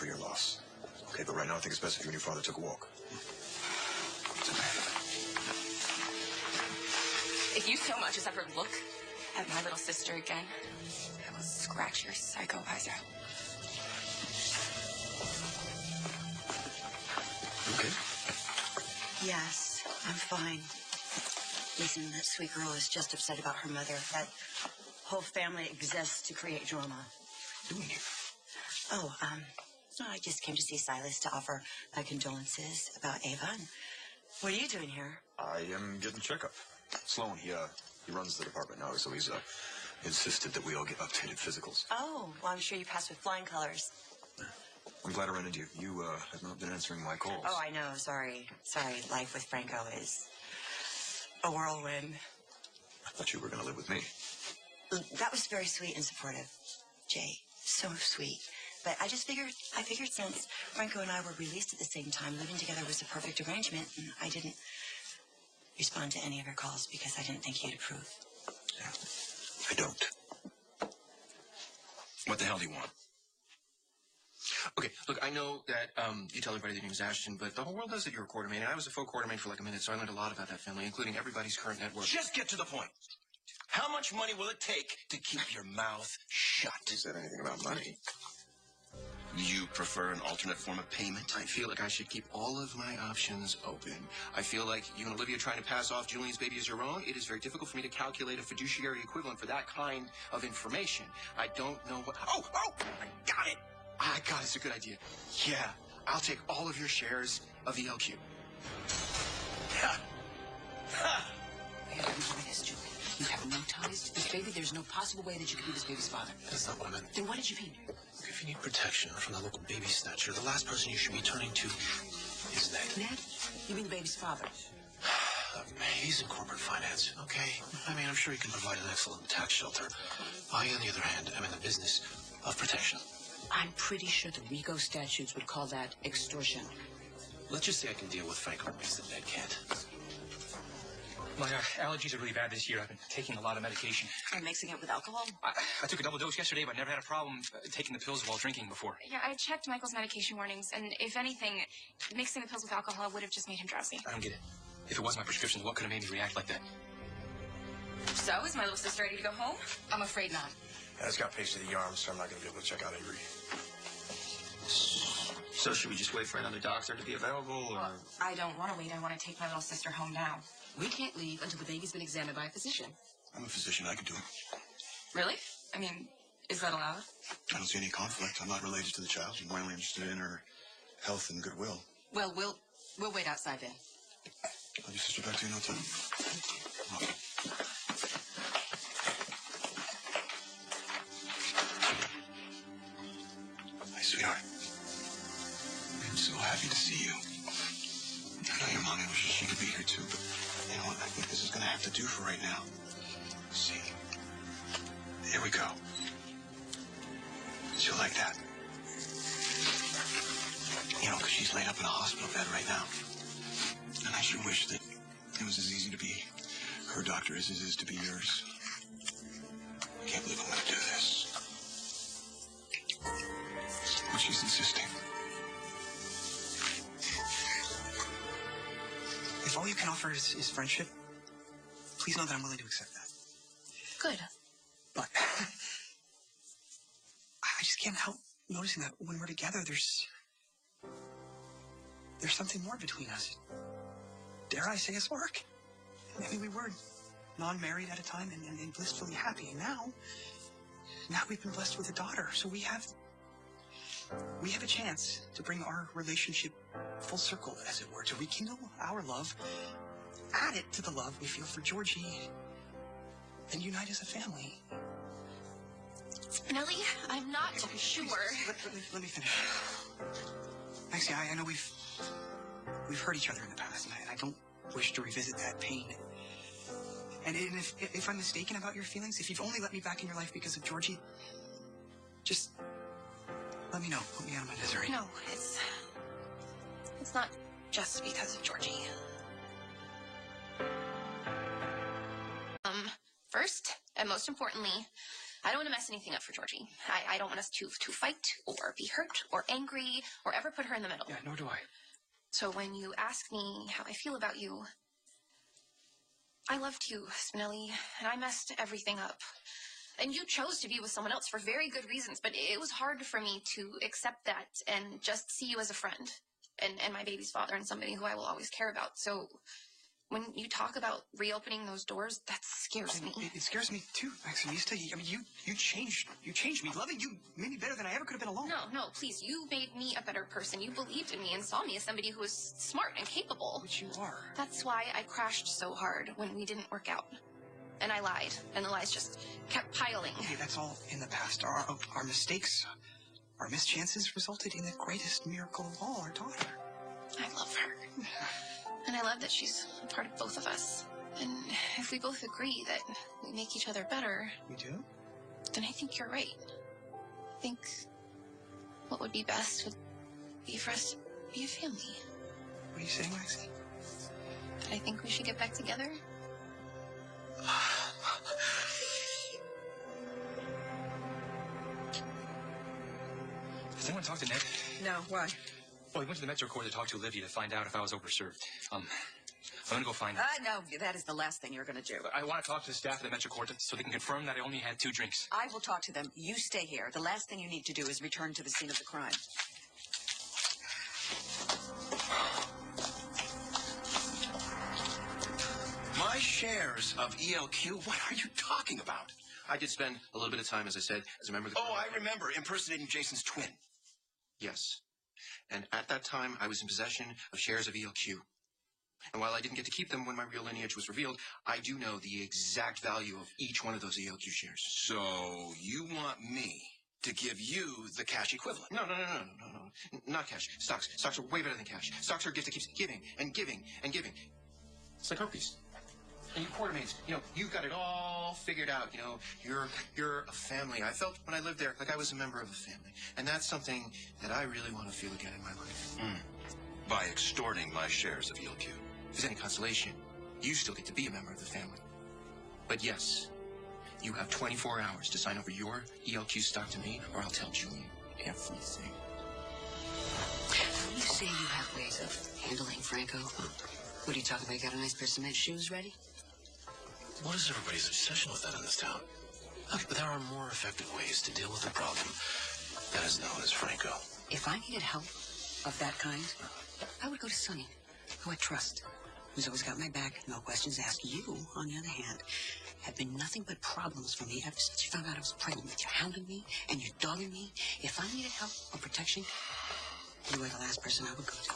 your loss. Okay, but right now I think it's best if you and your father took a walk. If you so much as ever look at my little sister again, I will scratch your psycho eyes out. Okay. Yes, I'm fine. Listen, that sweet girl is just upset about her mother. That whole family exists to create drama. What are you doing here? Oh, I just came to see Silas to offer my condolences about Ava. And what are you doing here? I am getting a checkup. Sloan, he runs the department now, so he's insisted that we all get updated physicals. Oh, well, I'm sure you passed with flying colors. I'm glad I ran into you. You have not been answering my calls. Oh, I know. Sorry. Life with Franco is a whirlwind. I thought you were going to live with me. That was very sweet and supportive, Jay. So sweet. But I figured since Franco and I were released at the same time, living together was a perfect arrangement, and I didn't respond to any of your calls because I didn't think you'd approve. Yeah, I don't. What the hell do you want? Okay, look, I know that you tell everybody their name's Ashton, but the whole world knows that you're a quartermain, and I was a faux quartermain for like a minute, so I learned a lot about that family, including everybody's current net worth. Just get to the point. How much money will it take to keep your mouth shut? Who said anything about money? You prefer an alternate form of payment? I feel like I should keep all of my options open. I feel like you and Olivia trying to pass off Julian's baby as your own. It is very difficult for me to calculate a fiduciary equivalent for that kind of information. I don't know what... Oh, I got it. I got it. It's a good idea. Yeah, I'll take all of your shares of the LQ. Ha! Ha! I have to be honest, Julie. You have no ties to this baby. There's no possible way that you could be this baby's father. That's not what I meant. Then what did you mean? Look, if you need protection from the local baby snatcher, the last person you should be turning to is Ned. Ned? You mean the baby's father? He's in corporate finance, okay? I mean, I'm sure he can provide an excellent tax shelter. I, on the other hand, am in the business of protection. I'm pretty sure the RICO statutes would call that extortion. Let's just say I can deal with Franco in ways that Ned can't. My allergies are really bad this year. I've been taking a lot of medication. Are you mixing it with alcohol? I took a double dose yesterday, but never had a problem taking the pills while drinking before. Yeah, I checked Michael's medication warnings, and if anything, mixing the pills with alcohol would have just made him drowsy. I don't get it. If it was my prescription, what could have made me react like that? So, is my little sister ready to go home? I'm afraid not. I just got pasted the arm, so I'm not going to be able to check out Avery. So should we just wait for another doctor to be available, or...? Well, I don't want to wait. I want to take my little sister home now. We can't leave until the baby's been examined by a physician. I'm a physician. I can do it. Really? I mean, is that allowed? I don't see any conflict. I'm not related to the child. I'm only interested in her health and goodwill. Well, we'll wait outside then. I'll your sister back to you in no time. Hi, sweetheart. I'm so happy to see you. I know your mommy wishes she could be here too, but you know what? I think this is going to have to do for right now. See, here we go. She'll like that. You know, because she's laid up in a hospital bed right now. And I sure wish that it was as easy to be her doctor as it is to be yours. I can't believe I'm going to do this. But she's insisting. If all you can offer is friendship, please know that I'm willing to accept that. Good. But I just can't help noticing that when we're together, there's something more between us. Dare I say a spark? I mean, we were non-married at a time and blissfully happy. And now we've been blessed with a daughter. So we have a chance to bring our relationship full circle, as it were, to rekindle our love, add it to the love we feel for Georgie, and unite as a family. Nellie, I'm not sure. Let me finish. Maxie, I know we've hurt each other in the past, and I don't wish to revisit that pain. And if I'm mistaken about your feelings, if you've only let me back in your life because of Georgie, just let me know. Put me out of my misery. No, it's not just because of Georgie. First, and most importantly, I don't want to mess anything up for Georgie. I don't want us to fight or be hurt or angry or ever put her in the middle. Yeah, nor do I. So when you ask me how I feel about you, I loved you, Spinelli, and I messed everything up. And you chose to be with someone else for very good reasons, but it was hard for me to accept that and just see you as a friend and my baby's father and somebody who I will always care about. So when you talk about reopening those doors, that scares me. It scares me too, Maximista. I mean, you changed me. Loving you made me better than I ever could have been alone. No, please. You made me a better person. You believed in me and saw me as somebody who was smart and capable. Which you are. That's why I crashed so hard when we didn't work out. And I lied, and the lies just kept piling. Okay, that's all in the past. Our mistakes, our mischances resulted in the greatest miracle of all, our daughter. I love her. And I love that she's a part of both of us. And if we both agree that we make each other better... We do? Then I think you're right. I think what would be best would be for us to be a family. What are you saying, Maxie? That I think we should get back together. Does anyone talk to Ned? No, why? Well, he went to the Metro Court to talk to Olivia to find out if I was overserved. I'm gonna go find him. No, that is the last thing you're gonna do. I want to talk to the staff of the Metro Court so they can confirm that I only had 2 drinks. I will talk to them. You stay here. The last thing you need to do is return to the scene of the crime. My shares of ELQ? What are you talking about? I did spend a little bit of time, as I said, as a member of the... Oh, I remember, impersonating Jason's twin. Yes. And at that time, I was in possession of shares of ELQ. And while I didn't get to keep them when my real lineage was revealed, I do know the exact value of each one of those ELQ shares. So you want me to give you the cash equivalent? No. Not cash. Stocks. Stocks are way better than cash. Stocks are a gift that keeps giving and giving and giving. It's like herpes. And you quartermaids, you've got it all figured out. You're a family. I felt when I lived there like I was a member of a family. And that's something that I really want to feel again in my life. By extorting my shares of ELQ. If there's any consolation, you still get to be a member of the family. But yes, you have 24 hours to sign over your ELQ stock to me, or I'll tell Julian everything. You say you have ways of handling Franco. What are you talking about? You got a nice pair of cement shoes ready? What is everybody's obsession with that in this town? Look, there are more effective ways to deal with the problem that is known as Franco. If I needed help of that kind, I would go to Sonny, who I trust, who's always got my back, no questions asked. You, on the other hand, have been nothing but problems for me ever since you found out I was pregnant. You're hounding me and you're dogging me. If I needed help or protection, you were the last person I would go to.